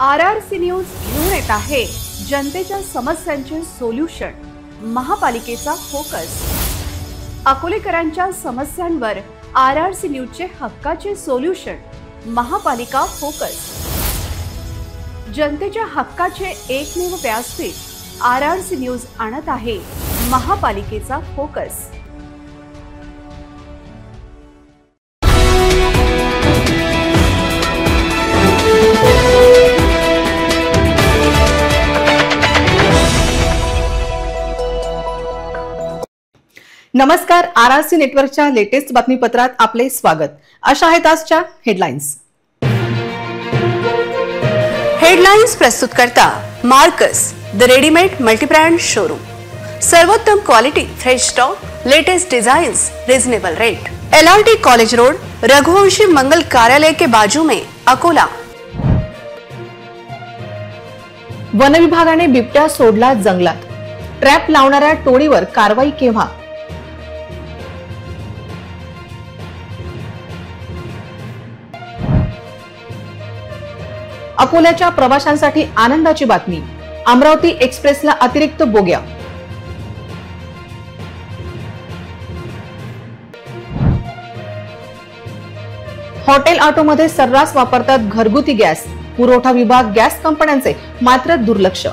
RRC news घेऊन येत आहे जनतेच्या समस्यांचे सोल्युशन, महापालिकेचा फोकस। अकोलेकरांच्या समस्यांवर RRC न्यूजचे हक्काचे सोल्युशन, महापालिका फोकस। जनतेच्या हक्काचे एकमेव व्यासपीठ RRC न्यूज आणत आहे महापालिकेचा फोकस। नमस्कार, RRC नेटवर्कच्या लेटेस्ट बातमीपत्रात आपले स्वागत। अशा आहेत आजच्या हेडलाईन्स। हेडलाईन्स प्रस्तुत करता Marcus the readymade multibrand showroom. सर्वोत्तम quality, fresh stock, latest designs, reasonable rate. LRT college road, Raghuvanshi मंगल कार्यालय के बाजू में, अकोला। वन विभागाने बिबट्या सोडला जंगलात, ट्रॅप लावणाऱ्या टोळीवर कारवाई केव्हा? अकोल्याच्या प्रवाशांसाठी आनंदाची बातमी, अमरावती एक्सप्रेसला अतिरिक्त बोग्या। हॉटेल ऑटोमध्ये सर्रास वापरतात घरगुती गॅस, पुरवठा विभाग गॅस कंपन्यांचे मात्र दुर्लक्ष।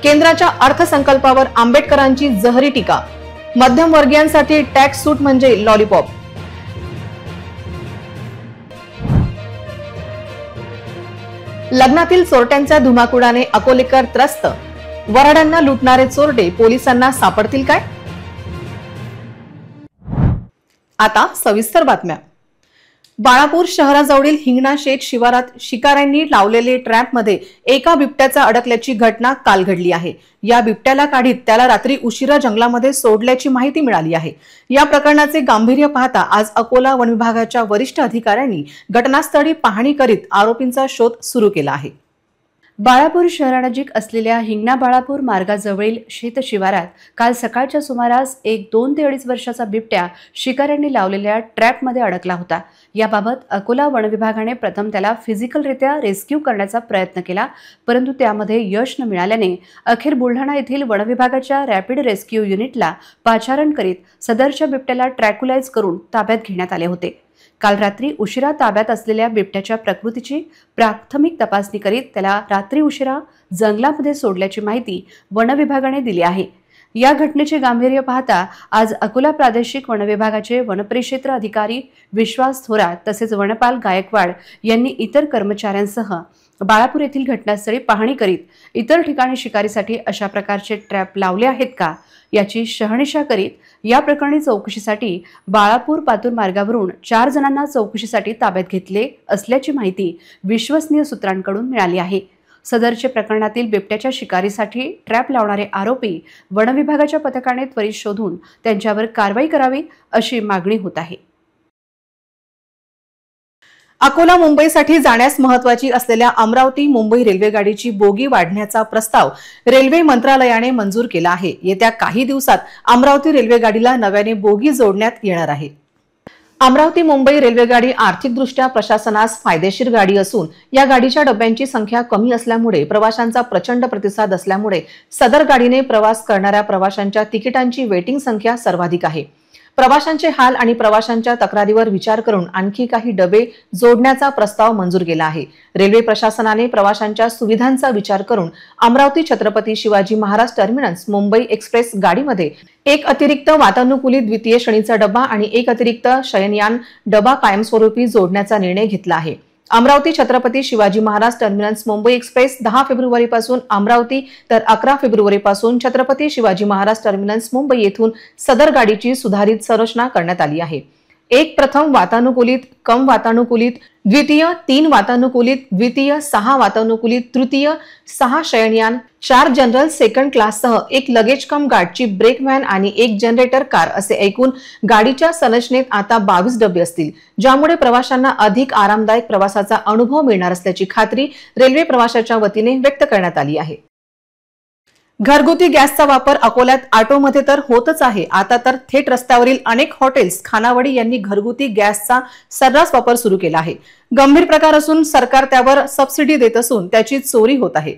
केंद्राच्या अर्थसंकल्पावर आंबेडकरांची जहरी टीका, मध्यमवर्गीयांसाठी टॅक्स सूट म्हणजे लॉलीपॉप। लग्नातील चोरट्यांच्या धुमाकुडाने अकोलेकर त्रस्त, वऱ्हाड्यांना लुटणारे चोरटे पोलिसांना सापडतील काय? आता सविस्तर बातम्या। बाळापूर शहराजवळील हिंगणा शेत शिवारात शिकाऱ्यांनी लावलेले ट्रॅपमध्ये एका बिबट्याचा अडकल्याची घटना काल घडली आहे। या बिबट्याला काढीत त्याला रात्री उशिरा जंगलामध्ये सोडल्याची माहिती मिळाली आहे। या प्रकरणाचे गांभीर्य पाहता आज अकोला वन विभागाच्या वरिष्ठ अधिकाऱ्यांनी घटनास्थळी पाहणी करीत आरोपींचा शोध सुरू केला आहे। बाळापूर शहरानजीक असलेल्या हिंगणा बाळापूर मार्गाजवळील शेत शिवारात काल सकाळच्या सुमारास एक 2 ते 2.5 वर्षाचा बिबट्या शिकाऱ्यांनी लावलेल्या ट्रॅपमध्ये अडकला होता। याबाबत अकोला वन विभागाने प्रथम त्याला फिजिकलरित्या रेस्क्यू करण्याचा प्रयत्न केला, परंतु त्यामध्ये यश न मिळाल्याने अखेर बुलढाणा येथील वन विभागाच्या रॅपिड रेस्क्यू युनिटला पाचारण करीत सदरच्या बिबट्याला ट्रॅक्युलाइज करून ताब्यात घेण्यात आले होते। काल रात्री उशिरा ताब्यात असलेल्या बिबट्याच्या प्रकृतीची प्राथमिक तपासणी करीत त्याला रात्री उशिरा जंगलामध्ये सोडल्याची माहिती वन विभागाने दिली आहे। या घटनेचे गांभीर्य पाहता आज अकोला प्रादेशिक वन विभागाचे वनपरिक्षेत्र अधिकारी विश्वास थोरात तसेच वनपाल गायकवाड यांनी इतर कर्मचाऱ्यांसह बाळापूर येथील घटनास्थळी पाहणी करीत इतर ठिकाणी शिकारीसाठी अशा प्रकारचे ट्रॅप लावले आहेत का याची शहानिशा करीत या प्रकरणी चौकशीसाठी बाळापूर पातूर मार्गावरून 4 जणांना चौकशीसाठी ताब्यात घेतले असल्याची माहिती विश्वसनीय सूत्रांकडून मिळाली आहे। सदरचे प्रकरणातील बिबट्याच्या शिकारीसाठी ट्रॅप लावणारे आरोपी वन विभागाच्या पथकाने त्वरित शोधून त्यांच्यावर कारवाई करावी अशी मागणी होत आहे। अकोला मुंबईसाठी जाण्यास महत्त्वाची असलेल्या अमरावती मुंबई रेल्वेगाडीची बोगी वाढण्याचा प्रस्ताव रेल्वे मंत्रालयाने मंजूर केला आहे। येत्या काही दिवसात अमरावती रेल्वेगाडीला नव्याने बोगी जोडण्यात येणार आहे। अमरावती मुंबई रेल्वेगाडी आर्थिकदृष्ट्या प्रशासनास फायदेशीर गाडी असून या गाडीच्या डब्यांची संख्या कमी असल्यामुळे प्रवाशांचा प्रचंड प्रतिसाद असल्यामुळे सदर गाडीने प्रवास करणाऱ्या प्रवाशांच्या तिकिटांची वेटिंग संख्या सर्वाधिक आहे। प्रवाशांचे हाल आणि प्रवाशांच्या तक्रारीवर विचार करून आणखी काही डबे जोडण्याचा प्रस्ताव मंजूर केला आहे। रेल्वे प्रशासनाने प्रवाशांच्या सुविधांचा विचार करून अमरावती छत्रपती शिवाजी महाराज टर्मिनस मुंबई एक्सप्रेस गाडीमध्ये एक अतिरिक्त वातानुकूलित द्वितीय श्रेणीचा डबा आणि एक अतिरिक्त शयनयान डबा कायमस्वरूपी जोडण्याचा निर्णय घेतला आहे। Amravati Chhatrapati Shivaji Maharaj terminus Mumbai express 10 February पासून अमरावती तर 11 फेब्रुवारी पासून छत्रपती शिवाजी महाराज टर्मिनस मुंबई येथून सदर गाडीची सुधारित संरचना करण्यात आली आहे। एक प्रथम वातानुकूलित, कम वातानुकूलित, द्वितीय 3 वातानुकूलित, द्वितीय 6 वातानुकूलित, तृतीय 6 शयनयान, 4 जनरल सेकंड क्लाससह एक लगेज कम गार्डची ब्रेक व्हॅन आणि एक जनरेटर कार असे एकूण गाडीच्या संरचनेत आता 22 डबे असतील, ज्यामुळे प्रवाशांना अधिक आरामदायक प्रवासाचा अनुभव मिळणार असल्याची खात्री रेल्वे प्रवाशाच्या वतीने व्यक्त करण्यात आली आहे। घरगुती गॅसचा वापर अकोल्यात ऑटोमध्ये तर होतच आहे, आता तर थेट रस्त्यावरील अनेक हॉटेल्स, खानावळी यांनी घरगुती गॅसचा सर्रास वापर सुरू केला आहे. गंभीर प्रकार असून सरकार त्यावर सबसिडी देत असून त्याची चोरी होत आहे.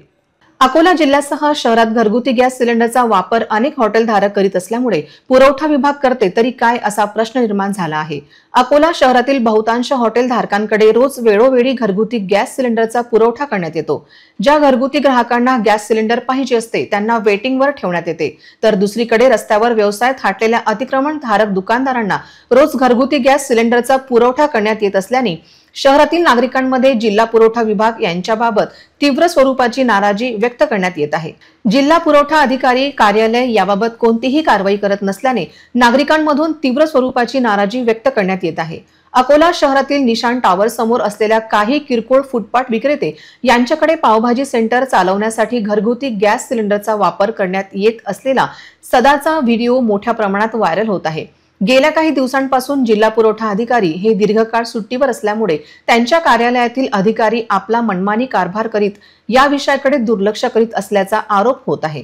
अकोला जिल्ह्यासह शहरात घरगुती गॅस सिलेंडरचा वापर अनेक हॉटेल धारक करीत असल्यामुळे पुरवठा विभाग करते तरी काय असा प्रश्न निर्माण झाला आहे. अकोला शहरातील बहुतांश हॉटेल धारकांकडे रोज वेळोवेळी घरगुती गॅस सिलेंडरचा पुरवठा करण्यात येतो. ज्या घरगुती ग्राहकांना गॅस सिलेंडर पाहिजे असते त्यांना वेटिंगवर ठेवण्यात येते, तर दुसरीकडे रस्त्यावर व्यवसाय थाटलेल्या अतिक्रमण धारक दुकानदारांना रोज घरगुती गॅस सिलेंडरचा पुरवठा करण्यात येत असल्याने शहरातील नागरिकांमध्ये जिल्हा पुरवठा विभाग यांच्याबाबत तीव्र स्वरूपाची नाराजी व्यक्त करण्यात येत आहे. जिल्हा पुरवठा अधिकारी कार्यालय याबाबत कोणतीही कारवाई करत नसल्याने नागरिकांमधून तीव्र स्वरूपाची नाराजी व्यक्त करण्यात येत आहे. अकोला शहरातील निशाण टॉवर समोर असलेल्या काही किरकोळ फुटपाथ विक्रेते यांच्याकडे पावभाजी सेंटर चालवण्यासाठी घरगुती गॅस सिलेंडरचा वापर करण्यात येत असलेला सदाचा व्हिडिओ मोठ्या प्रमाणात व्हायरल होत आहे. गेल्या काही दिवसांपासून जिल्हा पुरवठा अधिकारी हे दीर्घकाळ सुट्टीवर असल्यामुळे त्यांच्या कार्यालयातील अधिकारी आपला मनमानी कारभार करीत या विषयाकडे दुर्लक्ष करीत असल्याचा आरोप होत आहे.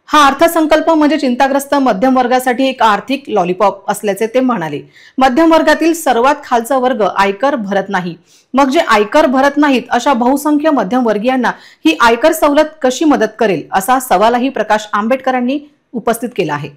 हा अर्थसंकल्प म्हणजे चिंताग्रस्त मध्यम वर्गासाठी एक आर्थिक लॉलीपॉप असल्याचे ते म्हणाले. मध्यम वर्गातील सर्वात खालचा वर्ग आयकर भरत नाही. मग जे आयकर भरत नाहीत अशा बहुसंख्य मध्यम वर्गीयांना ही आयकर सवलत कशी मदत करेल असा सवालही प्रकाश आंबेडकरांनी उपस्थित केला आहे.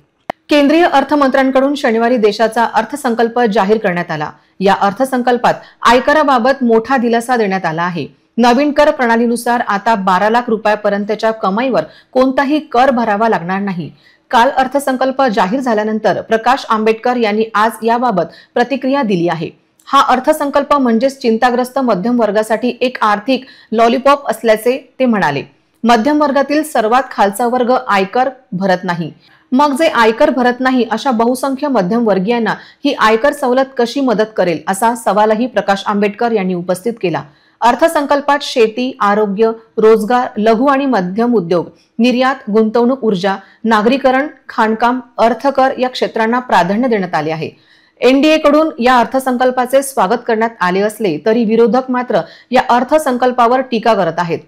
केंद्रीय अर्थमंत्र्यांकडून शनिवारी देशाचा अर्थसंकल्प जाहीर करण्यात आला. या अर्थसंकल्पात आयकराबाबत मोठा दिलासा देण्यात आला आहे. नवीन कर प्रणालीनुसार आता 12 लाख रुपयापर्यंतच्या कमाईवर कोणताही कर भरावा लागणार नाही. काल अर्थसंकल्प जाहीर झाल्यानंतर प्रकाश आंबेडकर यांनी आज याबाबत प्रतिक्रिया दिली आहे. हा अर्थसंकल्प म्हणजेच चिंताग्रस्त मध्यम वर्गासाठी एक आर्थिक लॉलीपॉप असल्याचे ते म्हणाले. मध्यम वर्गातील सर्वात खालचा वर्ग आयकर भरत नाही. मग जे आयकर भरत नाही अशा बहुसंख्य मध्यम वर्गीयांना ही आयकर सवलत कशी मदत करेल असा सवालही प्रकाश आंबेडकर यांनी उपस्थित केला. अर्थसंकल्पात शेती, आरोग्य, रोजगार, लघु आणि मध्यम उद्योग, निर्यात, गुंतवणूक, ऊर्जा, नागरीकरण, खाणकाम, अर्थकर या क्षेत्रांना प्राधान्य देण्यात आले आहे. एनडीए कडून या अर्थसंकल्पाचे स्वागत करण्यात आले असले तरी विरोधक मात्र या अर्थसंकल्पावर टीका करत आहेत.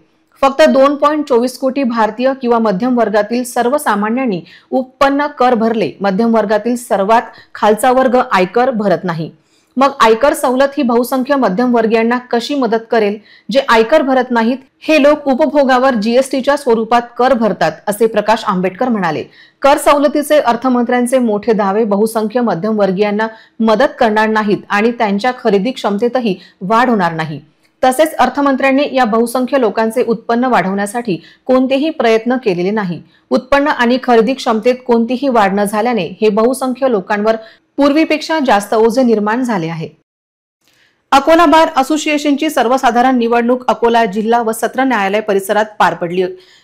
फक्त 2.24 कोटी भारतीय किंवा मध्यम वर्गातील सर्वसामान्यांनी उत्पन्न कर भरले. मध्यम वर्गातील सर्वात खालचा वर्ग आयकर भरत नाही. मग आयकर सवलत ही बहुसंख्य मध्यम वर्गीयांना कशी मदत करेल? जे आयकर भरत नाहीत हे लोक उपभोगावर जीएसटीच्या स्वरूपात कर भरतात असे प्रकाश आंबेडकर म्हणाले. कर सवलतीचे अर्थमंत्र्यांचे मोठे दावे बहुसंख्य मध्यम वर्गीयांना मदत करणार नाहीत आणि त्यांच्या खरेदी क्षमतेतही वाढ होणार नाही. तसेच अर्थमंत्र्यांनी या बहुसंख्य लोकांचे उत्पन्न वाढवण्यासाठी कोणतेही प्रयत्न केलेले नाही. उत्पन्न आणि खरेदी क्षमतेत कोणतीही वाढ न झाल्याने हे बहुसंख्य लोकांवर पूर्वीपेक्षा जास्त ओझे निर्माण झाले आहे. अकोला बार असोसिएशनची सर्वसाधारण निवडणूक अकोला जिल्हा व सत्र न्यायालय परिसरात पार पडली.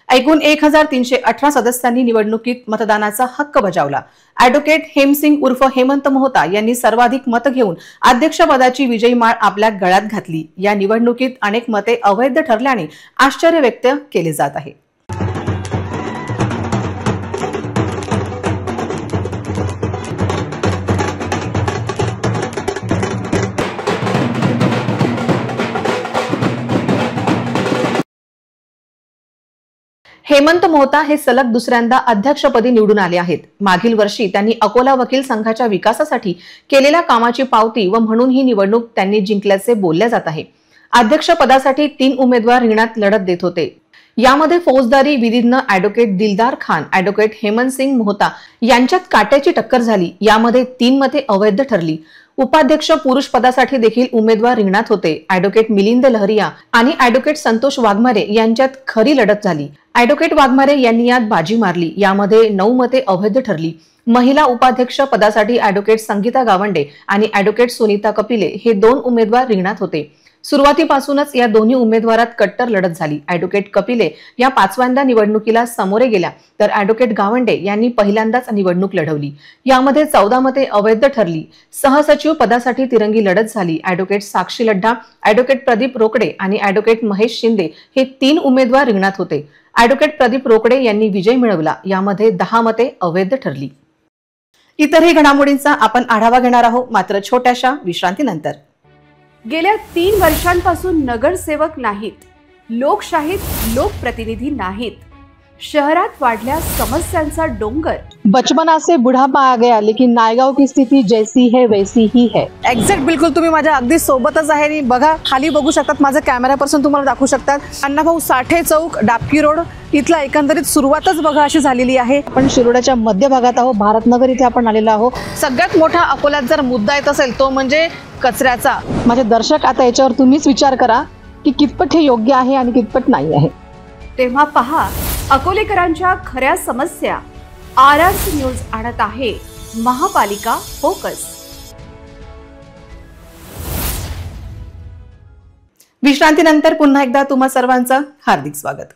एकूण 1318 सदस्यांनी निवडणुकीत मतदानाचा हक्क बजावला. ॲडव्होकेट हेमसिंग उर्फ हेमंत मोहता यांनी सर्वाधिक मत घेऊन अध्यक्षपदाची विजयी माळ आपल्या गळ्यात घातली. या निवडणुकीत अनेक मते अवैध ठरल्याने आश्चर्य व्यक्त केले जात आहे. हेमंत मोहता हे सलग दुसऱ्यांदा अध्यक्षपदी निवडून आले आहेत. मागील वर्षी त्यांनी अकोला वकील संघाच्या विकासासाठी केलेल्या कामाची पावती व म्हणून ही निवडणूक त्यांनी जिंकल्याचे बोलले जात आहे. अध्यक्षपदासाठी 3 उमेदवार रिंगणात लढत देत होते. यामध्ये फौजदारी विधिज्ञ ॲडव्होकेट दिलदार खान, ॲडव्होकेट हेमंतसिंग मोहता यांच्यात काट्याची टक्कर झाली. यामध्ये 3 मते अवैध ठरली. उपाध्यक्ष पुरुष पदासाठी देखील उमेदवार रिंगणात होते. ॲडव्होकेट मिलिंद लहरिया आणि ॲडव्होकेट संतोष वाघमारे यांच्यात खरी लढत झाली. ॲडव्होकेट वाघमारे यांनी यात बाजी मारली. यामध्ये 9 मते अवैध ठरली. महिला उपाध्यक्ष पदासाठी ॲडव्होकेट संगीता गावंडे आणि ॲडव्होकेट सुनीता कपिले हे 2 उमेदवार रिंगणात होते. सुरुवातीपासूनच या दोन्ही उमेदवारात कट्टर लढत झाली. ॲडव्होकेट कपिले या 5व्यांदा निवडणुकीला सामोरे गेल्या तर ॲडव्होकेट गावंडे यांनी पहिल्यांदाच निवडणूक लढवली. यामध्ये 14 मते अवैध ठरली. सहसचिव पदासाठी तिरंगी लढत झाली. ॲडव्होकेट साक्षी लड्ढा, ॲडव्होकेट प्रदीप रोकडे आणि ॲडव्होकेट महेश शिंदे हे 3 उमेदवार रिंगणात होते. ॲडव्होकेट प्रदीप रोकडे यांनी विजय मिळवला. यामध्ये 10 मते अवैध ठरली. इतरही घडामोडींचा आपण आढावा घेणार आहोत, मात्र छोट्याशा विश्रांतीनंतर. गेल्या 3 वर्षांपासून नगरसेवक नाहीत, लोकशाहीत लोकप्रतिनिधी नाहीत. शहरात वाढल्या समस्यांचा डोंगर। बचपना से बुढ़ापा आ गया लेकिन नायगाव की स्थिती जैसी है वैसी ही है। एक्झॅक्ट बिलकुल तुम्ही माझ्या अगदी सोबतच आहे आणि बघा खाली बघू शकतात, माझ्या कॅमेऱ्यापासून तुम्हाला दाखवू शकतात अण्णाभाऊ साठे चौक, डाबकी रोड इथला एकंदरीत सुरुवातच बघा अशी झालेली आहे। आपण शिरोड्याच्या मध्यभागात आहोत, भारतनगर इथे आपण आलेलो आहोत। सगळ्यात मोठा अकोल्यात जर मुद्दा येत असेल तो म्हणजे कचऱ्याचा। माझे दर्शक आता याच्यावर तुम्हीच विचार करा की कितपत हे योग्य आहे आणि कितपत नाही आहे। तेव्हा पहा अकोलेकरांच्या खऱ्या समस्या। RRC न्यूज आणत आहे महापालिका फोकस। विश्रांतीनंतर पुन्हा एकदा तुम्हा सर्वांचं हार्दिक स्वागत।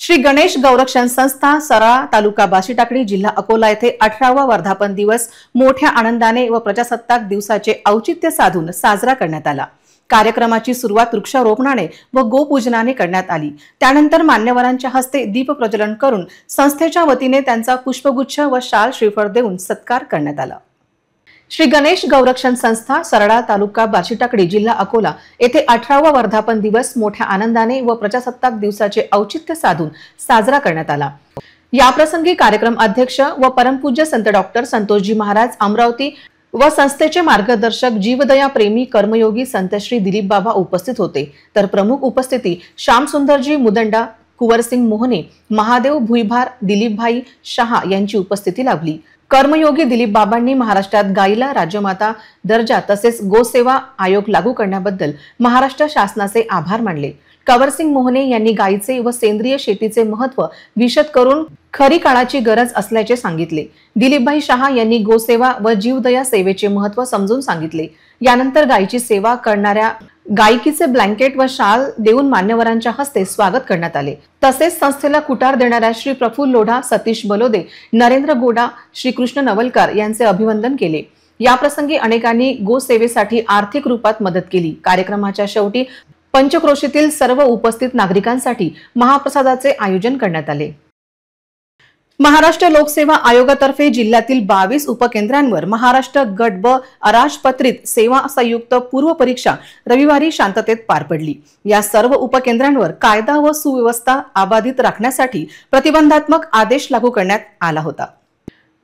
श्री गणेश गौरक्षण संस्था सराळा तालुका बाशीटाकडी जिल्हा अकोला येथे 18वा वर्धापन दिवस मोठ्या आनंदाने व प्रजासत्ताक दिवसाचे औचित्य साधून साजरा करण्यात आला। कार्यक्रमाची सुरुवात वृक्षारोपणाने व गोपूजनाने करण्यात आली। त्यानंतर मान्यवरांच्या हस्ते दीप प्रज्वलन करून संस्थेच्या वतीने त्यांचा पुष्पगुच्छ व शाल श्रीफळ देऊन सत्कार करण्यात आला। श्री गणेश गौरक्षण संस्था सराळा तालुका बाशीटाकडी जिल्हा अकोला येथे 18वा वर्धापन दिवस मोठ्या आनंदाने व प्रजासत्ताक दिवसाचे औचित्य साधून साजरा करण्यात आला। याप्रसंगी कार्यक्रम अध्यक्ष व परमपूज्य संत डॉक्टर संतोषजी महाराज अमरावती व संस्थेचे मार्गदर्शक जीवदया प्रेमी कर्मयोगी संत श्री दिलीप बाबा उपस्थित होते। तर प्रमुख उपस्थिती श्यामसुंदरजी मुदंडा, कुंवरसिंग मोहने, महादेव भुईभार, दिलीपभाई शहा यांची उपस्थिती लाभली। कर्मयोगी दिलीप बाबांनी महाराष्ट्रात गायीला राज्यमाता दर्जा तसेच गोसेवा आयोग लागू करण्याबद्दल महाराष्ट्र शासनाचे आभार मानले। कंवरसिंग मोहने यांनी गायीचे व सेंद्रिय शेतीचे महत्त्व विशद करून खरी काळाची गरज असल्याचे सांगितले। दिलीपभाई शहा यांनी गोसेवा व जीवदया सेवेचे महत्त्व समजून सांगितले। यानंतर गायीची सेवा करणाऱ्या गायकीचे ब्लँकेट व शाल देऊन मान्यवरांच्या हस्ते स्वागत करण्यात आले। तसेच संस्थेला कुटार देणाऱ्या श्री प्रफुल्ल लोढा, सतीश बलोदे, नरेंद्र गोडा, श्री कृष्ण नवलकार यांचे अभिवंदन केले। याप्रसंगी अनेकांनी गोसेवेसाठी आर्थिक रूपात मदत केली। कार्यक्रमाच्या शेवटी पंचक्रोशीतील सर्व उपस्थित नागरिकांसाठी महाप्रसादाचे आयोजन करण्यात आले। महाराष्ट्र लोकसेवा आयोगातर्फे जिल्ह्यातील 22 उपकेंद्रांवर महाराष्ट्र गट ब अराजपत्रित सेवा संयुक्त पूर्व परीक्षा रविवारी शांततेत पार पडली। या सर्व उपकेंद्रांवर कायदा व सुव्यवस्था अबाधित राखण्यासाठी प्रतिबंधात्मक आदेश लागू करण्यात आला होता।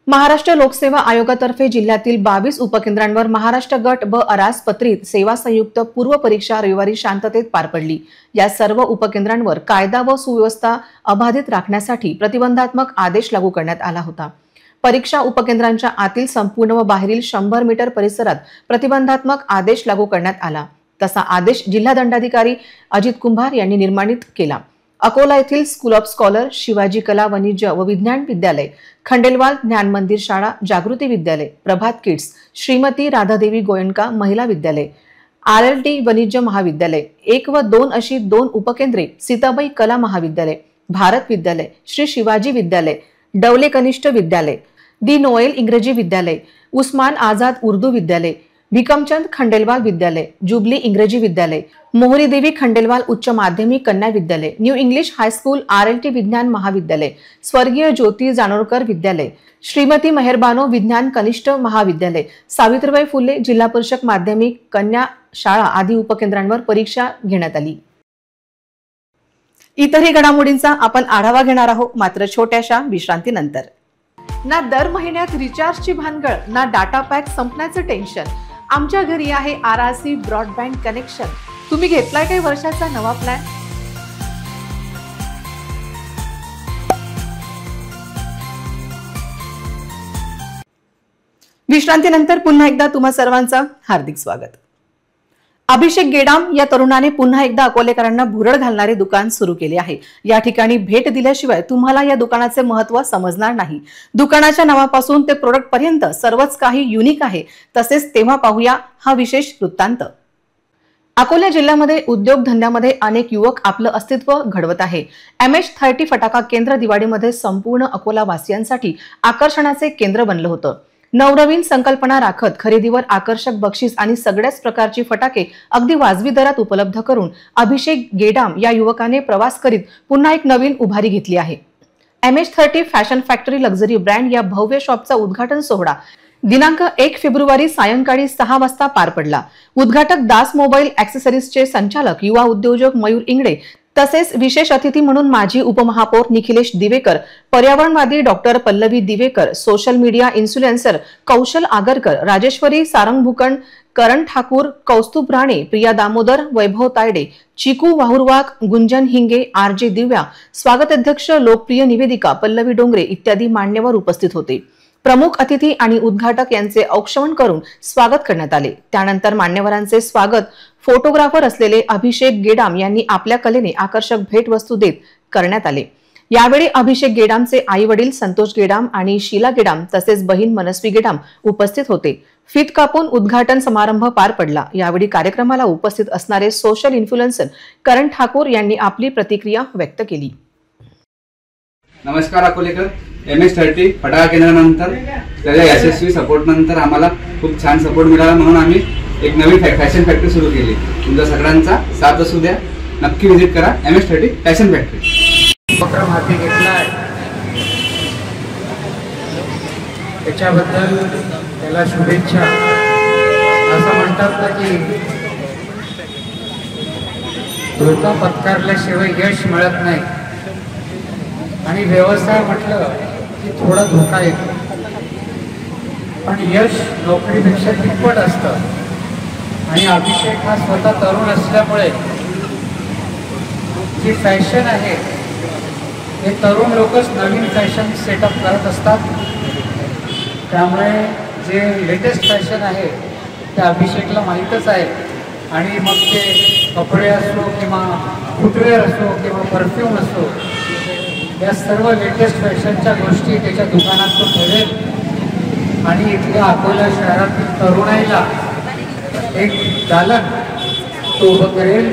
महाराष्ट्र लोकसेवा आयोगातर्फे जिल्ह्यातील 22 उपकेंद्रांवर महाराष्ट्र गट ब अराजपत्रित सेवा संयुक्त पूर्व परीक्षा रविवारी शांततेत पार पडली। या सर्व उपकेंद्रांवर कायदा व सुव्यवस्था अबाधित राखण्यासाठी प्रतिबंधात्मक आदेश लागू करण्यात आला होता। परीक्षा उपकेंद्रांच्या आतील संपूर्ण व बाहेरील 100 मीटर परिसरात प्रतिबंधात्मक आदेश लागू करण्यात आला। तसा आदेश जिल्हा दंडाधिकारी अजित कुंभार यांनी निर्माणित केला। अकोला येथील स्कूल ऑफ स्कॉलर, शिवाजी कला वाणिज्य व विज्ञान विद्यालय, खंडेलवाल ज्ञान मंदिर शाळा, जागृती विद्यालय, प्रभात किड्स, श्रीमती राधादेवी गोयंका महिला विद्यालय, RLD वाणिज्य महाविद्यालय 1 व 2 अशी 2 उपकेंद्रे, सीताबाई कला महाविद्यालय, भारत विद्यालय, श्री शिवाजी विद्यालय, डवले कनिष्ठ विद्यालय, दी नोएल इंग्रजी विद्यालय, उस्मान आझाद उर्दू विद्यालय, भिकमचंद खंडेलवाल विद्यालय, जुबली इंग्रजी विद्यालय, मोहरी देवी खंडेलवाल उच्च माध्यमिक कन्या विद्यालय, न्यू इंग्लिश हायस्कूल, RLT विज्ञान महाविद्यालय, स्वर्गीय ज्योती जानोरकर विद्यालय, श्रीमती मेहरबानो विज्ञान कनिष्ठ महाविद्यालय, सावित्रीबाई फुले जिल्हा परिषद माध्यमिक कन्या शाळा आदी उपकेंद्रांवर परीक्षा घेण्यात आली। इतरही घडामोडींचा आपण आढावा घेणार आहोत, मात्र छोट्याशा विश्रांतीनंतर। ना दर महिन्यात रिचार्जची भानगड, ना डाटा पॅक संपण्याचं टेन्शन। आमच्या घरी आहे RRC ब्रॉडबँड कनेक्शन। तुम्ही घेतलाय काही वर्षाचा नवा प्लॅन? विश्रांतीनंतर पुन्हा एकदा तुम्हा सर्वांचं हार्दिक स्वागत। अभिषेक गेडाम या तरुणाने पुन्हा एकदा अकोलेकरांना भुरळ घालणारे दुकान सुरू केले आहे। या ठिकाणी भेट दिल्याशिवाय तुम्हाला या दुकानाचे महत्त्व समजणार नाही। दुकानाच्या नावापासून ते प्रोडक्ट पर्यंत सर्वच काही युनिक आहे। तसेच तेव्हा पाहूया हा विशेष वृत्तांत। अकोला जिल्ह्यामध्ये उद्योग धंद्यामध्ये अनेक युवक आपलं अस्तित्व घडवत आहे। MH30 फटाका केंद्र दिवाळीमध्ये संपूर्ण अकोला वासियांसाठी आकर्षणाचे केंद्र बनलं होतं। नवनवीन संकल्पना राखत खरेदीवर आकर्षक बक्षीस आणि सगळ्याच प्रकारची फटाके अगदी वाजवी दरात उपलब्ध करून अभिषेक गेडाम या युवकाने प्रवास करीत पुन्हा एक नवीन उभारी घेतली आहे। MH30 fashion factory luxury brand या भव्य शॉपचा उद्घाटन सोहळा दिनांक 1 फेब्रुवारी सायंकाळी 6 वाजता पार पडला। उद्घाटक दास मोबाईल ॲक्सेसरीजचे संचालक युवा उद्योजक मयूर इंगडे तसेच विशेष अतिथी म्हणून माजी उपमहापौर निखिलेश दिवेकर, पर्यावरणवादी doctor Pallavi Divekar, social media influencer Kaushal Agarkar, Rajeshwari Sarangbhukan, Karan Thakur, Kaustubh Rane, Priya Damodar, Vaibhav Tayde, Chiku Wahurwag, गुंजन हिंगे, आरजे दिव्या, स्वागताध्यक्ष लोकप्रिय निवेदिका पल्लवी डोंगरे इत्यादी मान्यवर उपस्थित होते। प्रमुख अतिथी आणि उद्घाटक यांचे औक्षवण करून स्वागत करण्यात आले। त्यानंतर मान्यवरांचे स्वागत फोटोग्राफर असलेले अभिषेक गेडाम यांनी आपल्या कलेने आकर्षक भेटवस्तू देत करण्यात आले। यावेळी अभिषेक गेडामचे आई वडील संतोष गेडाम आणि शीला गेडाम तसेच बहीण मनस्वी गेडाम उपस्थित होते। फीत कापून उद्घाटन समारंभ पार पडला। यावेळी कार्यक्रमाला उपस्थित असणारे सोशल इन्फ्लुएन्सर करण ठाकूर यांनी आपली प्रतिक्रिया व्यक्त केली। नमस्कार अकोलेकर, MS30 फटाका केंद्रानंतर त्याच्या यशस्वी सपोर्ट नंतर आम्हाला खूप छान सपोर्ट मिळाला, म्हणून आम्ही एक नवी फॅशन फॅक्टरी सुरू केली। तुमचा सगळ्यांचा साथ असू द्या, नक्की व्हिजिट करा MS30 फॅशन फॅक्टरी। उपक्रम हाती घेतला आहे त्याच्याबद्दल त्याला शुभेच्छा। असं म्हणतात ना की धोका पत्करल्याशिवाय यश मिळत नाही, आणि व्यवसाय म्हटलं की थोडा धोका येतो, पण यश नोकरीपेक्षा तिप्पट असतं। आणि अभिषेक हा स्वतः तरुण असल्यामुळे जी फॅशन आहे हे तरुण लोकच नवीन फॅशन सेटअप करत असतात, त्यामुळे जे लेटेस्ट फॅशन आहे ते अभिषेकला माहीतच आहे। आणि मग ते कपडे असो किंवा फुटवेअर असो किंवा परफ्यूम असो, या सर्व लेटेस्ट फॅशनच्या गोष्टी त्याच्या दुकानात तो ठेवेल आणि इथल्या अकोला शहरातील तरुणाईला एक दालन तो उभं करेल।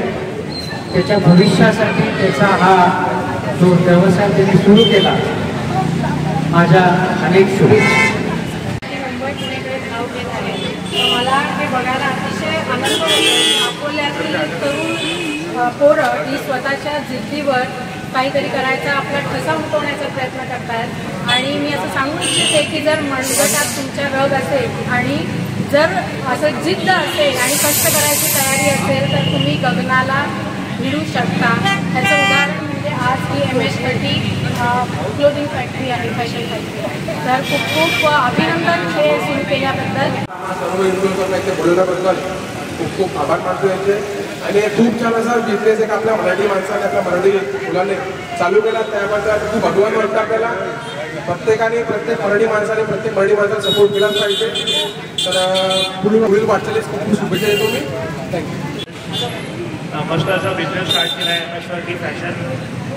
त्याच्या भविष्यासाठी त्याचा हा जो व्यवसाय त्यांनी सुरू केला, माझ्या अनेक शुभेच्छा। मुंबई पुणेकडे धाव घेत आहे, मला हे बघायला अतिशय आनंद होतो। अकोल्यातील तरुण पोरं ही स्वतःच्या जिद्दीवर काहीतरी करायचा, आपला ठसा उमटवण्याचा प्रयत्न करतात। आणि मी असं सांगू इच्छिते की जर मनगटात तुमच्या रग असेल आणि जर असं जिद्द असेल आणि कष्ट करायची तयारी असेल तर तुम्ही गगनाला भिडू शकता। त्याचं उदाहरण म्हणजे आज ही MS30 क्लोथिंग फॅक्टरी आहे, फॅशन फॅक्टरी। तर खूप खूप अभिनंदन हे सुरू केल्याबद्दल। सर्व इन्फ्लुएन्सर बोलण्याबद्दल खूप खूप आभार मानतो यांचे। आणि खूप छान असा बिझनेस एक आपल्या मराठी माणसाने, आपल्या मराठी मुलांनी चालू केला, त्याबद्दल खूप अभिमान वाटतं आपल्याला। प्रत्येकाने, प्रत्येक मराठी माणसाला सपोर्ट केलाच पाहिजे। तर पुढील वाटचालीस खूप खूप शुभेच्छा देतो मी। थँक्यू। मस्त असा बिझनेस स्टार्ट केला आहे MS30 फॅशन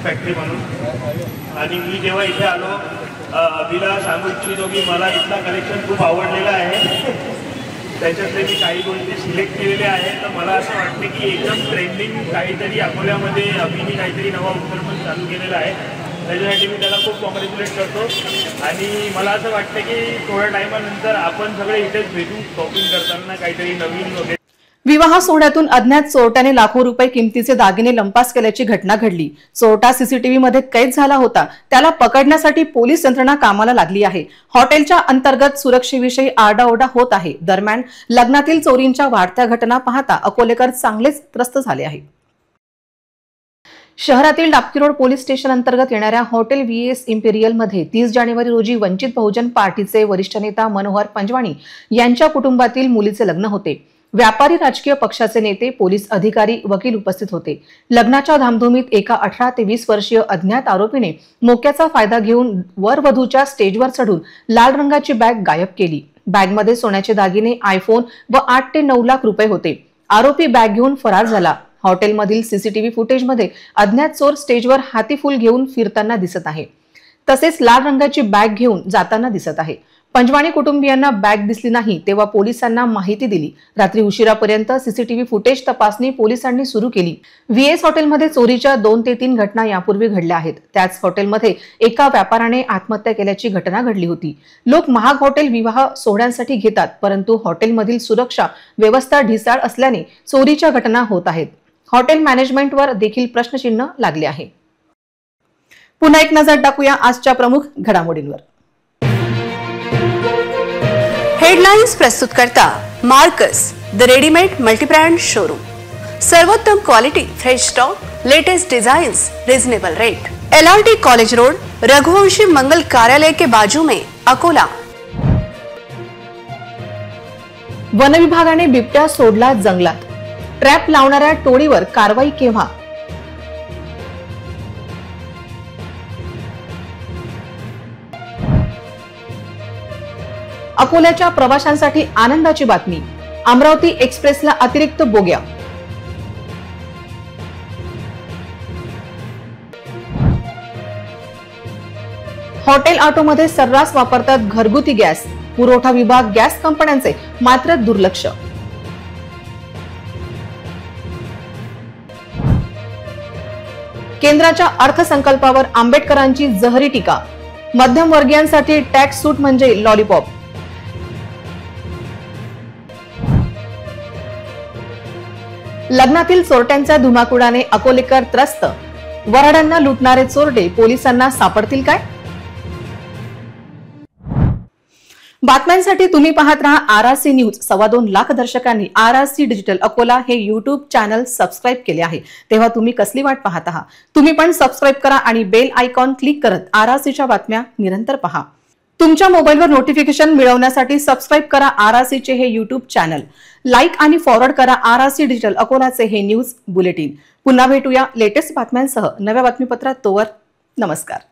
फॅक्टरी म्हणून। आणि मी जेव्हा इथे आलो, अभिला सांगू इच्छितो की मला इथला कलेक्शन खूप आवडलेला आहे। त्याच्यातले मी काही गोष्टी सिलेक्ट केलेल्या आहेत, तर मला असं वाटतं की एकदम ट्रेंडिंग काहीतरी अकोल्यामध्ये अभिनी काहीतरी नवा उपक्रम चालू केलेला आहे। त्याच्यासाठी मी त्याला खूप कॉंग्रॅच्युलेट करतो। आणि मला असं वाटतं की थोड्या टायमानंतर आपण सगळे इथेच भेटू, शॉपिंग करताना काहीतरी नवीन वगैरे। विवाह सोहळ्यातून अज्ञात चोरट्याने लाखो रुपये किमतीचे दागिने लंपास केल्याची घटना घडली। चोरटा सीसीटीव्ही मध्ये कैद झाला होता, त्याला पकडण्यासाठी पोलीस यंत्रणा कामाला लागली आहे। हॉटेलच्या अंतर्गत सुरक्षेविषयी आरडाओरडा होत आहे। दरम्यान लग्नातील चोरींच्या वाढत्या घटना पाहता अकोलेकर चांगलेच त्रस्त झाले आहे। शहरातील डाबकी रोड पोलीस स्टेशन अंतर्गत येणाऱ्या हॉटेल VS इम्पेरियल मध्ये 30 जानेवारी रोजी वंचित बहुजन पार्टीचे वरिष्ठ नेता मनोहर पंजवाणी यांच्या कुटुंबातील मुलीचे लग्न होते। व्यापारी, राजकीय पक्षाचे नेते, पोलीस अधिकारी, वकील उपस्थित होते। लग्नाच्या धामधुमीत एका 18 ते 20 वर्षीय अज्ञात आरोपीने मोक्याचा फायदा घेऊन वरवधूच्या स्टेजवर चढून लाल रंगाची बॅग गायब केली। बॅगमध्ये सोन्याचे दागिने, आयफोन व 8 ते 9 लाख रुपये होते। आरोपी बॅग घेऊन फरार झाला। हॉटेलमधील सीसीटीव्ही फुटेजमध्ये अज्ञात चोर स्टेजवर हातीफूल घेऊन फिरताना दिसत आहे, तसेच लाल रंगाची बॅग घेऊन जाताना दिसत आहे। पंजवाणी कुटुंबियांना बॅग दिसली नाही तेव्हा पोलिसांना माहिती दिली। रात्री उशिरापर्यंत सीसीटीव्ही फुटेज तपासणी पोलिसांनी सुरू केली। VS हॉटेलमध्ये चोरीच्या 2 ते 3 घटना यापूर्वी घडल्या आहेत। त्याच हॉटेलमध्ये एका व्यापाऱ्याने आत्महत्या केल्याची घटना घडली होती। लोक महाग हॉटेल विवाह सोहळ्यांसाठी घेतात, परंतु हॉटेलमधील सुरक्षा व्यवस्था ढिसाळ असल्याने चोरीच्या घटना होत आहेत। हॉटेल मॅनेजमेंटवर देखील प्रश्नचिन्ह लागले आहे। पुन्हा एक नजर टाकूया आजच्या प्रमुख घडामोडींवर। हेडलाइन्स प्रस्तुत करता Marcus the readymade multibrand showroom. सर्वोत्तम quality, fresh stock, latest designs, reasonable rate. LRT college road, Raghuvanshi मंगल कार्यालय के बाजू में, अकोला। वन विभागाने बिबट्या सोडला जंगलात, ट्रॅप लावणाऱ्या टोळीवर कारवाई केव्हा? अकोल्याच्या प्रवाशांसाठी आनंदाची बातमी, अमरावती एक्सप्रेसला अतिरिक्त बोग्या। हॉटेल ऑटोमध्ये सर्रास वापरतात घरगुती गॅस, पुरवठा विभाग गॅस कंपन्यांचे मात्र दुर्लक्ष। केंद्राच्या अर्थसंकल्पावर आंबेडकरांची जहरी टीका, मध्यमवर्गीयांसाठी टॅक्स सूट म्हणजे लॉलीपॉप। लग्नातील चोरट्यांच्या धुमाकुळाने अकोलेकर त्रस्त, वऱ्हाडांना लुटणारे चोरटे पोलिसांना सापडतील काय? बातम्यांसाठी तुम्ही पाहत रहा RRC न्यूज। 2.25 लाख दर्शकांनी RRC डिजिटल अकोला हे YouTube चॅनल सबस्क्राइब केले आहे, तेव्हा तुम्ही कसली वाट पाहत आहात? तुम्ही पण सबस्क्राइब करा आणि बेल आयकॉन क्लिक करत RRCच्या बातम्या निरंतर पहा। तुमच्या मोबाईलवर नोटिफिकेशन मिळवण्यासाठी सबस्क्राइब करा RRC चे हे YouTube चॅनल, लाईक आणि फॉरवर्ड करा RRC डिजिटल अकोलाचे हे न्यूज बुलेटिन। पुन्हा भेटूया लेटेस्ट बातम्यांसह नव्या बातमीपत्रात। तोवर नमस्कार।